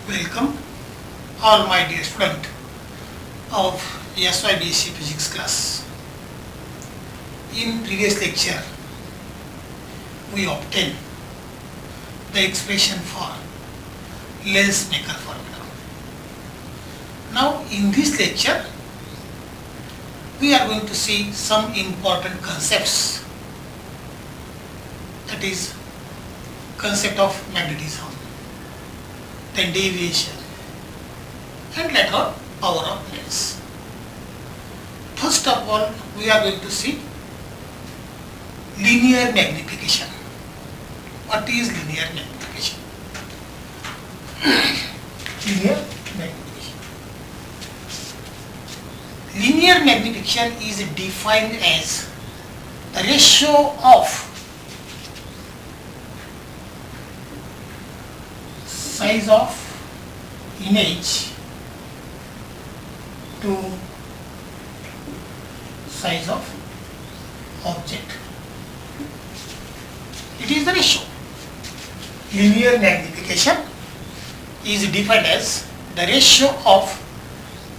Welcome all my dear student of SYBSc physics class. In previous lecture we obtained the expression for lens maker formula. Now in this lecture we are going to see some important concepts, that is concept of magnetism, then deviation, and later on power of lens. First of all, we are going to see linear magnification. What is linear magnification? Linear magnification. Linear magnification is defined as the ratio of size of image to size of object. It is the ratio. Linear magnification is defined as the ratio of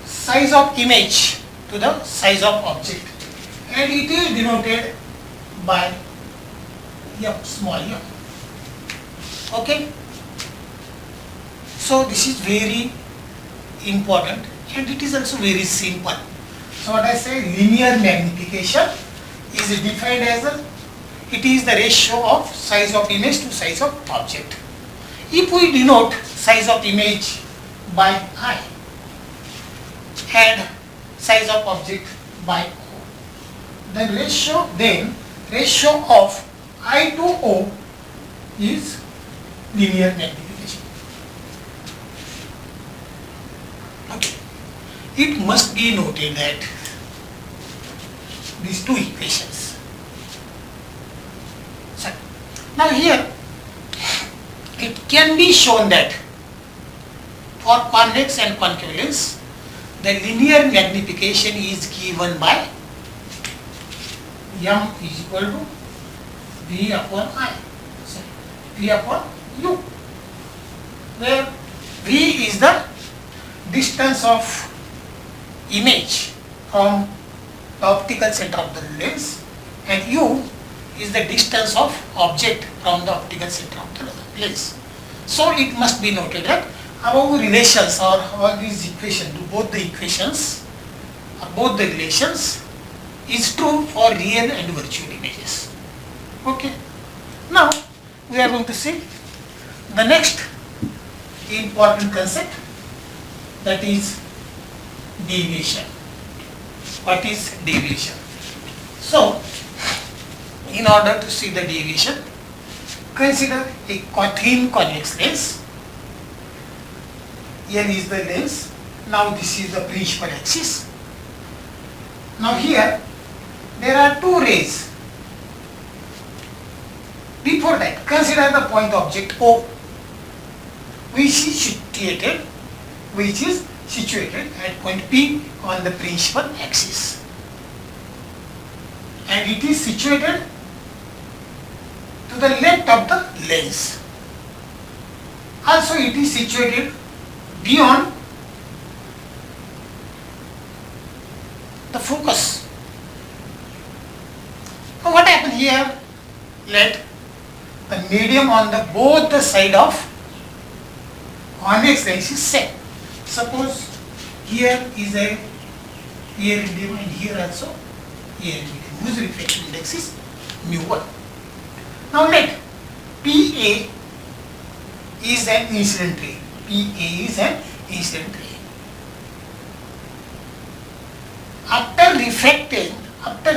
size of image to the size of object, and it is denoted by m, small m. Okay. So this is very important and it is also very simple. So what I say, linear magnification is defined as it is the ratio of size of image to size of object. If we denote size of image by I and size of object by O, then ratio of I to O is linear magnification. It must be noted that these two equations. So, now here it can be shown that for convex and concave lens the linear magnification is given by m is equal to v upon I, v upon u, where v is the distance of image from the optical center of the lens and u is the distance of object from the optical center of the lens. So it must be noted that above relations or all these equations, both the equations or both the relations is true for real and virtual images. Okay. Now we are going to see the next important concept, that is deviation. What is deviation? So, in order to see the deviation, consider a thin convex lens. Here is the lens. Now this is the principal axis. Now here there are two rays. Before that, consider the point object O, which is situated at point P on the principal axis, and it is situated to the left of the lens. Also it is situated beyond the focus. Now what happens here? Let the medium on the both the side of convex lens is same. Suppose here is a air medium and here also air medium, whose refraction index is mu1. Now let PA is an incident ray. PA is an incident ray. After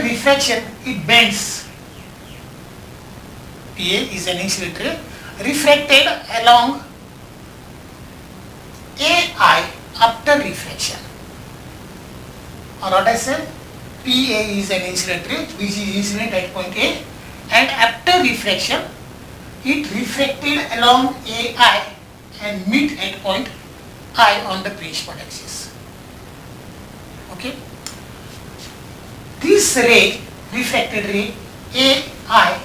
refraction it bends. PA is an incident ray refracted along AI after refraction, or what I said, PA is an incident ray which is incident at point A, and after refraction it refracted along AI and meet at point I on the principal axis. Okay. This ray, refracted ray AI,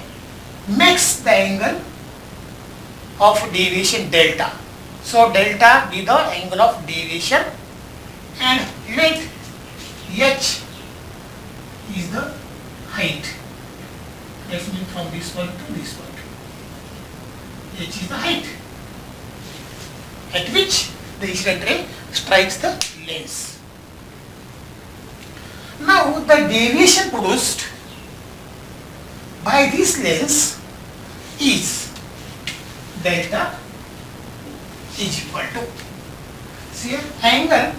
makes the angle of deviation delta. So delta be the angle of deviation, and let h is the height. That means from this point to this point. H is the height at which the incident ray strikes the lens. Now the deviation produced by this lens is delta is equal to, see, angle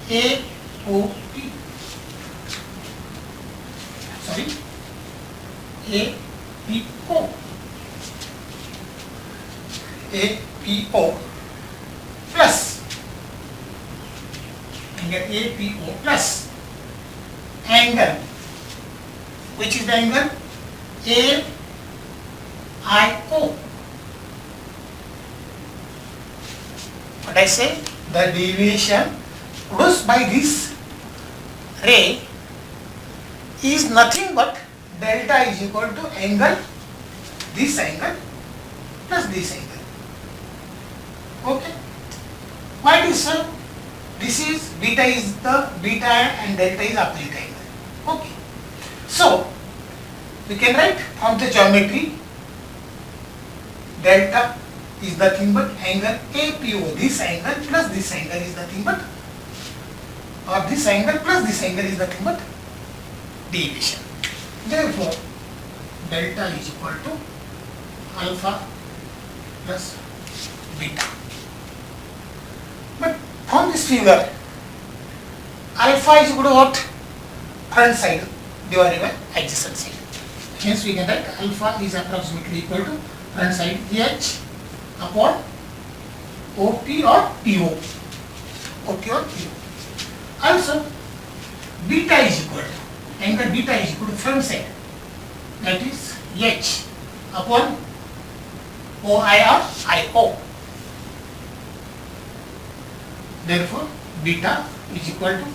AOP, sorry, APO plus angle APO plus angle, which is the angle AIO. What I say, the deviation produced by this ray is nothing but delta is equal to angle, this angle plus this angle. Okay. Why this so? This is beta and delta is opposite angle. Okay. So we can write from the geometry, delta is nothing but angle APO, this angle plus this angle is nothing but, or this angle plus this angle is nothing but deviation. Therefore delta is equal to alpha plus beta. But from this figure, alpha is equal to what? Front side divided by adjacent side. Hence we can write alpha is approximately equal to front side H upon OP or PO. OP or PO. Also beta is equal to, angle beta is equal to front side, that is H upon OI or IO. Therefore beta is equal to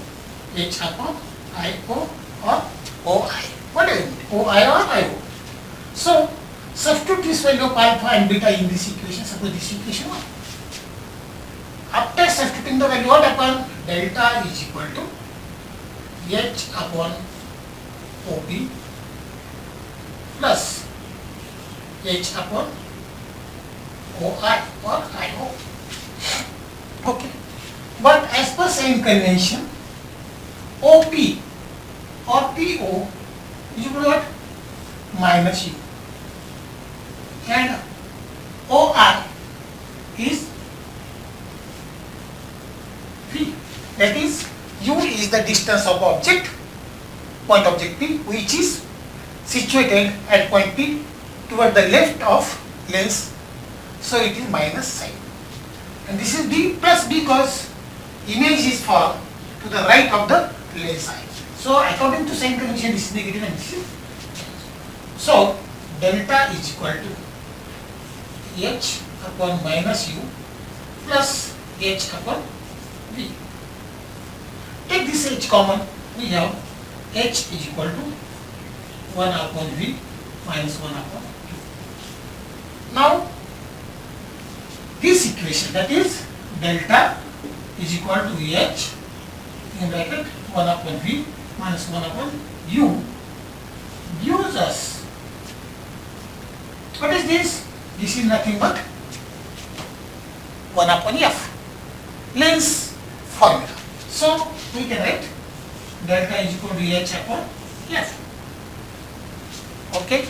H upon IO or OI. What is it? OI or IO. So substitute this value of alpha and beta in this equation. Suppose this equation 1. After substituting the value, what happens? Delta is equal to H upon OP plus H upon OI or IO. Okay. But as per same convention, OP or PO is equal to what? Minus U. And OI is V. That is, U is the distance of object, point object P, which is situated at point P toward the left of lens. So it is minus sign. And this is B plus because image is fall to the right of the lens side. So according to same convention, this is negative and this is. So delta is equal to H upon minus U plus H upon V. Take this H common, we have H is equal to 1 upon V minus 1 upon U. Now this equation, that is delta is equal to H in bracket 1 upon V minus 1 upon U, gives us, what is this? This is nothing but 1 upon F, lens formula. So we can write delta is equal to H upon F. Okay.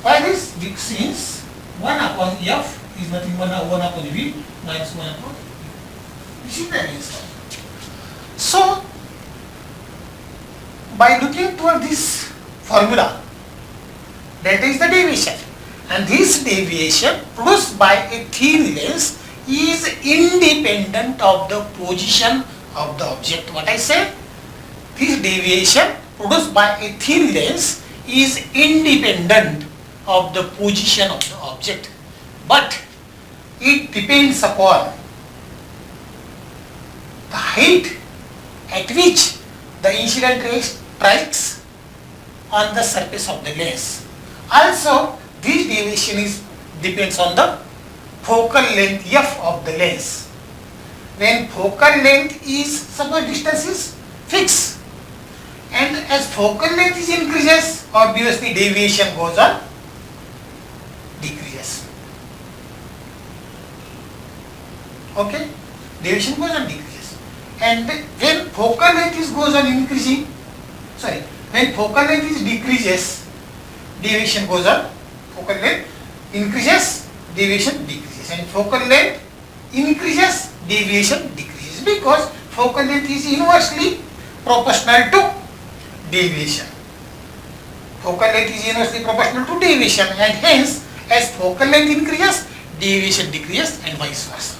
Why this? Because since 1 upon F is nothing but 1 upon V minus 1 upon U. This is the lens formula. So by looking toward this formula, delta is the deviation, and this deviation produced by a thin lens is independent of the position of the object. What I said? This deviation produced by a thin lens is independent of the position of the object, but it depends upon the height at which the incident ray strikes on the surface of the lens. Also, this deviation depends on the focal length f of the lens. When focal length is, suppose distance is fixed, and as focal length is increases, obviously deviation goes on decreases. Okay, deviation goes on decreases, and when focal length is goes on increasing, when focal length is decreases, deviation goes on. Focal length increases, deviation decreases, and focal length increases, deviation decreases, because focal length is inversely proportional to deviation. Focal length is inversely proportional to deviation, and hence as focal length increases, deviation decreases, and vice versa.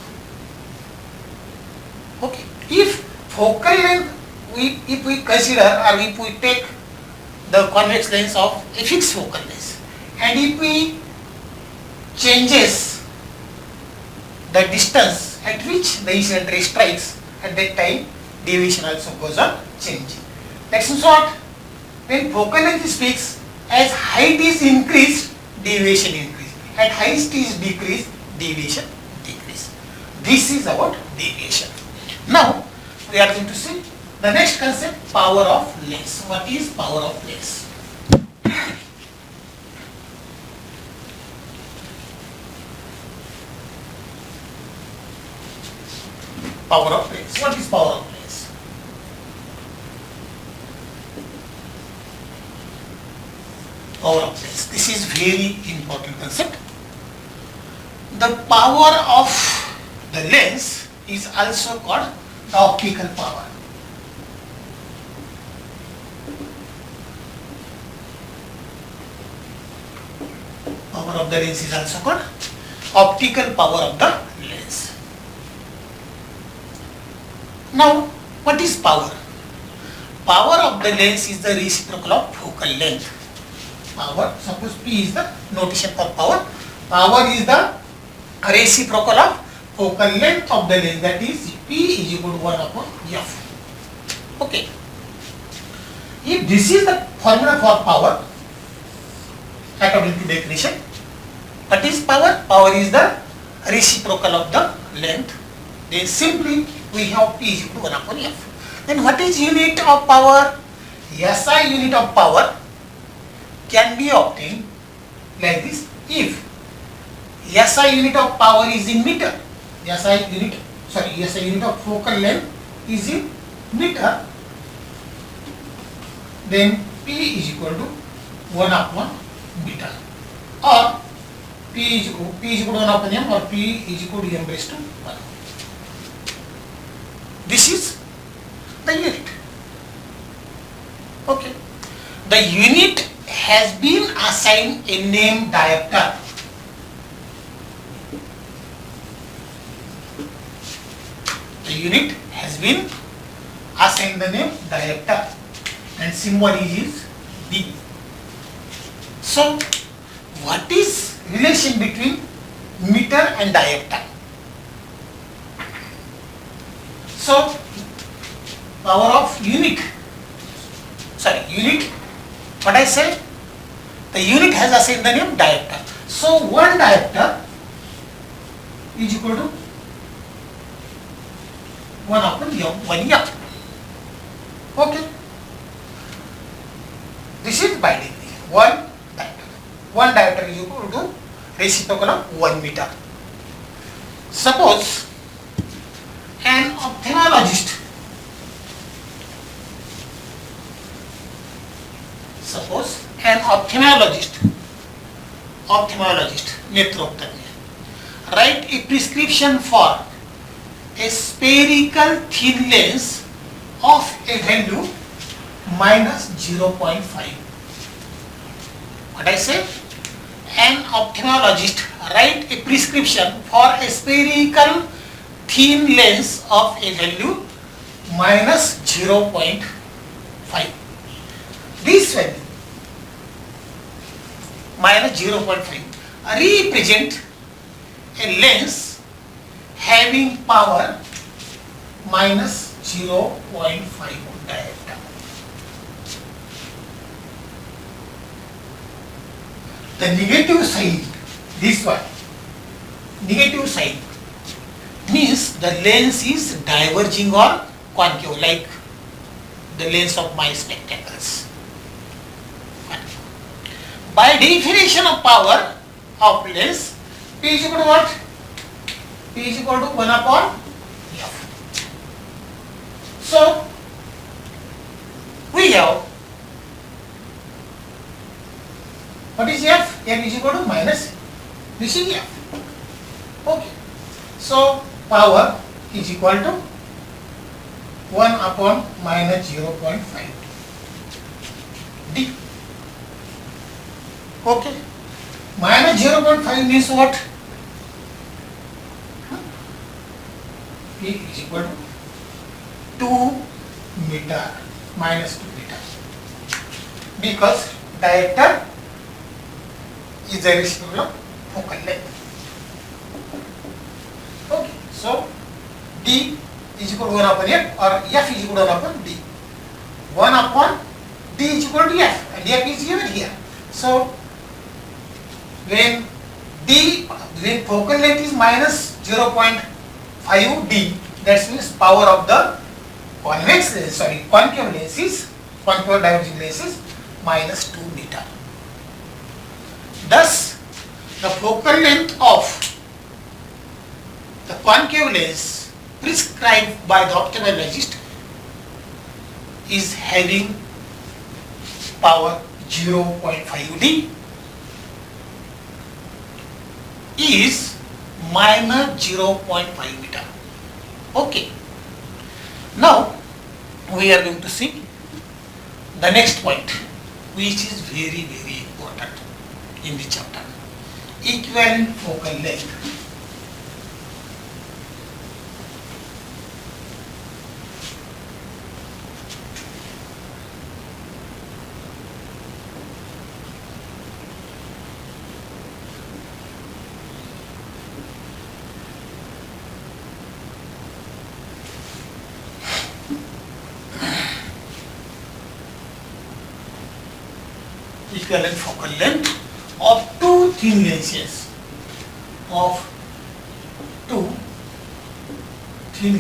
Okay, if focal length, if we consider, or if we take the convex lens of a fixed focal length, and if we changes the distance at which the incident ray strikes, at that time deviation also goes on changing. Next is what? When focal length is fixed, as height is increased, deviation increase. At height is decreased, deviation decrease. This is about deviation. Now we are going to see the next concept, power of lens. What is power of lens? Power of lens. What is power of lens? Power of lens. This is very important concept. The power of the lens is also called the optical power. Power of the lens is also called optical power of the lens. Now, what is power? Power of the lens is the reciprocal of focal length. Power, suppose P is the notation for power. Power is the reciprocal of focal length of the lens, that is P is equal to 1 upon F. Okay. If this is the formula for power, according to definition, what is power? Power is the reciprocal of the length. Then simply we have P is equal to 1 upon F. Then what is unit of power? SI unit of power can be obtained like this. If SI unit of power is in meter, SI unit of focal length is in meter, then P is equal to 1 upon meter, or P is equal to 1 upon M, or P is equal to M raised to 1. This is the unit. Okay. The unit has been assigned a name diopter. The unit has been assigned the name diopter, and symbol is D. So, what is relation between meter and diopter? So, power of unit, what I say? The unit has assigned the name diopter. So, 1 diopter is equal to 1 upon 1 M. Okay. This is by degree. 1 diopter. 1 diopter is equal to reciprocal of 1 meter. Suppose an ophthalmologist, netrophthalmia, write a prescription for a spherical thin lens of a value minus 0.5. What I say? An ophthalmologist write a prescription for a spherical thin lens of a value minus 0.5. This value minus 0.5 represent a lens having power minus 0.5 diopter. The negative side, this one, negative side means the lens is diverging or concave, like the lens of my spectacles. By definition of power of lens, P is equal to what? P is equal to 1 upon F. So, we have, what is F? F is equal to minus, this is F. Okay. So, power is equal to 1 upon minus 0.5 D. Okay. Minus 0.5 means what? P is equal to 2 meter, minus 2 meter. Because diameter is the reciprocal of focal length. Okay. So, D is equal to 1 upon F, or F is equal to 1 upon D. 1 upon D is equal to F, and F is given here. So, when focal length is minus 0.5 D, that means power of the concave lens is, concave diverging lens is minus 2 meter. Thus, the focal length of the concave lens prescribed by the ophthalmologist is having power 0.5 D is minus 0.5 meter. Okay. Now, we are going to see the next point, which is very, very important in the chapter. Equivalent focal length. Equivalent focal length of two thin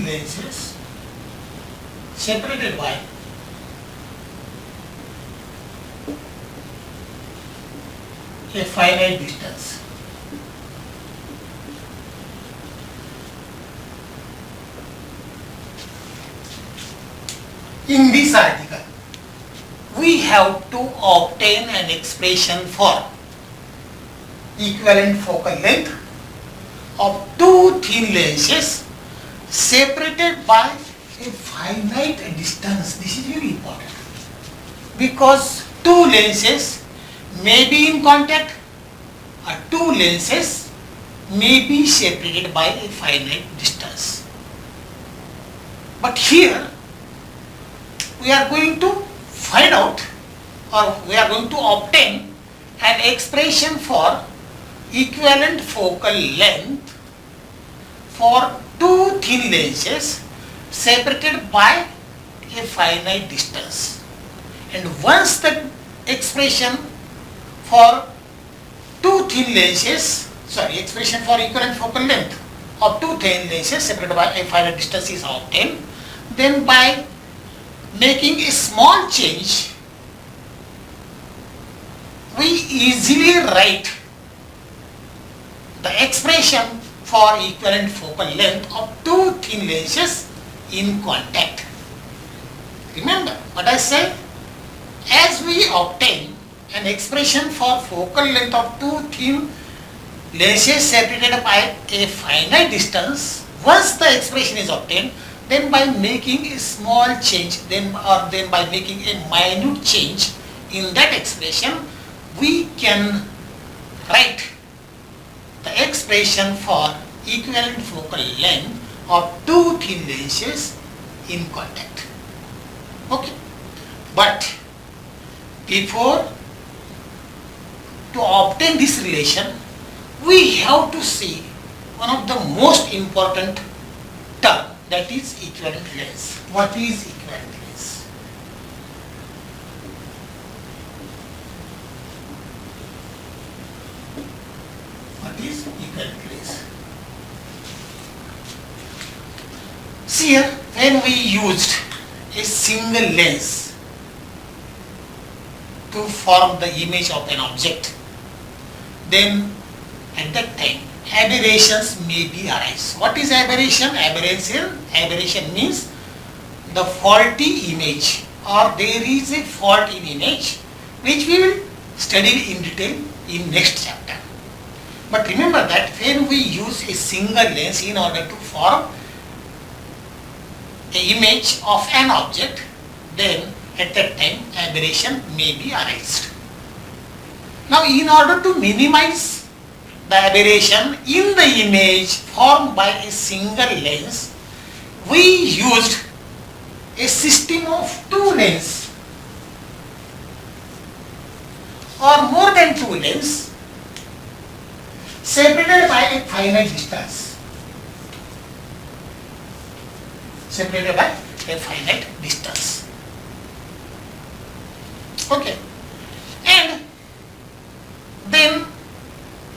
lenses, separated by a finite distance. In this article, we have to obtain an expression for equivalent focal length of two thin lenses separated by a finite distance. This is very important because two lenses may be in contact or two lenses may be separated by a finite distance. But here we are going to find out, or we are going to obtain an expression for equivalent focal length for two thin lenses separated by a finite distance. And once the expression for expression for equivalent focal length of two thin lenses separated by a finite distance is obtained, then by making a small change, we easily write the expression for equivalent focal length of two thin lenses in contact. Remember what I said? As we obtain an expression for focal length of two thin lenses separated by a finite distance, once the expression is obtained, then by making a small change, then by making a minute change in that expression, we can write the expression for equivalent focal length of two thin lenses in contact. Okay. But before to obtain this relation, we have to see one of the most important term, that is equivalent length. What is equivalent length? What is equivalent length? See here, when we used a single lens to form the image of an object, then at that time aberrations may be arise. What is aberration? Aberration means the faulty image, or there is a fault in image, which we will study in detail in next chapter. But remember that when we use a single lens in order to form an image of an object, then at that time aberration may be arised. Now, in order to minimize the aberration in the image formed by a single lens, we used a system of two lenses or more than two lenses separated by a finite distance. Separated by a finite distance. Okay. And then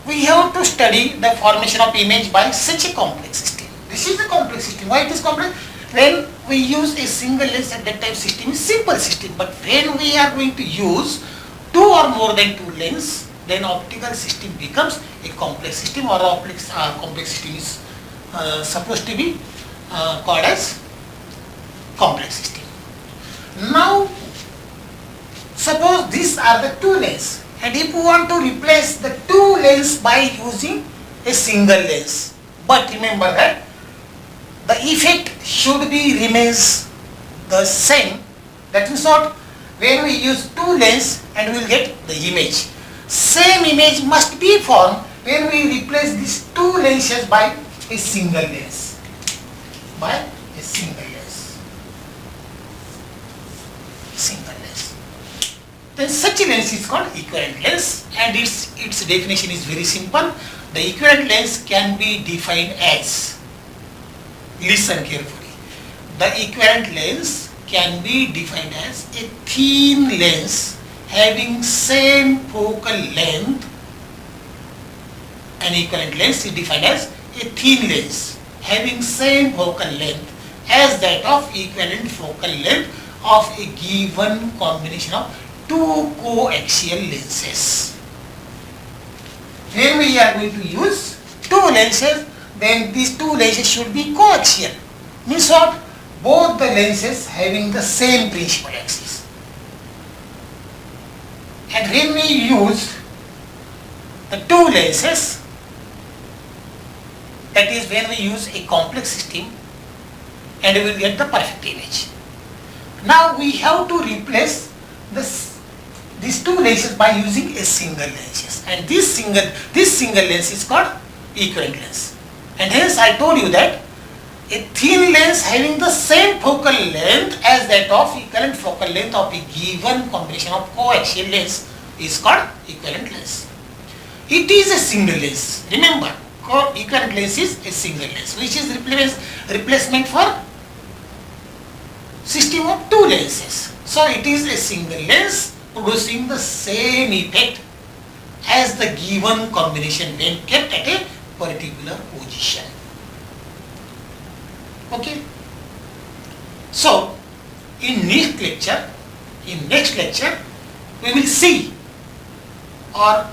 we have to study the formation of image by such a complex system. This is a complex system. Why it is complex? When we use a single lens, at that time system is simple system. But when we are going to use two or more than two lenses, then optical system becomes a complex system, or complex system is supposed to be called as complex system. Now, suppose these are the two lenses, and if we want to replace the two lenses by using a single lens, but remember that the effect should be remains the same. That is what, when we use two lenses and we will get the image. Same image must be formed when we replace these two lenses by a single lens. By a single lens. Single lens. Then such a lens is called equivalent lens, and its definition is very simple. The equivalent lens can be defined as, listen carefully, the equivalent lens can be defined as a thin lens having same focal length. An equivalent lens is defined as a thin lens having same focal length as that of equivalent focal length of a given combination of two coaxial lenses. When we are going to use two lenses, then these two lenses should be coaxial. Means what? Both the lenses having the same principal axis. And when we use the two lenses, that is when we use a complex system, and we will get the perfect image. Now we have to replace these two lenses by using a single lens, and this single lens is called equivalent lens. And hence I told you that a thin lens having the same focal length as that of equivalent focal length of a given combination of coaxial lens is called equivalent lens. It is a single lens. Remember, equivalent lens is a single lens, which is replacement for system of two lenses. So it is a single lens producing the same effect as the given combination when kept at a particular position. Okay. So in next lecture, we will see, or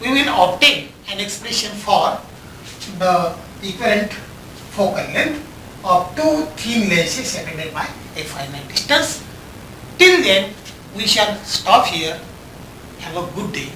we will obtain an expression for the equivalent focal length of two thin lenses separated by a finite distance. Till then, we shall stop here. Have a good day.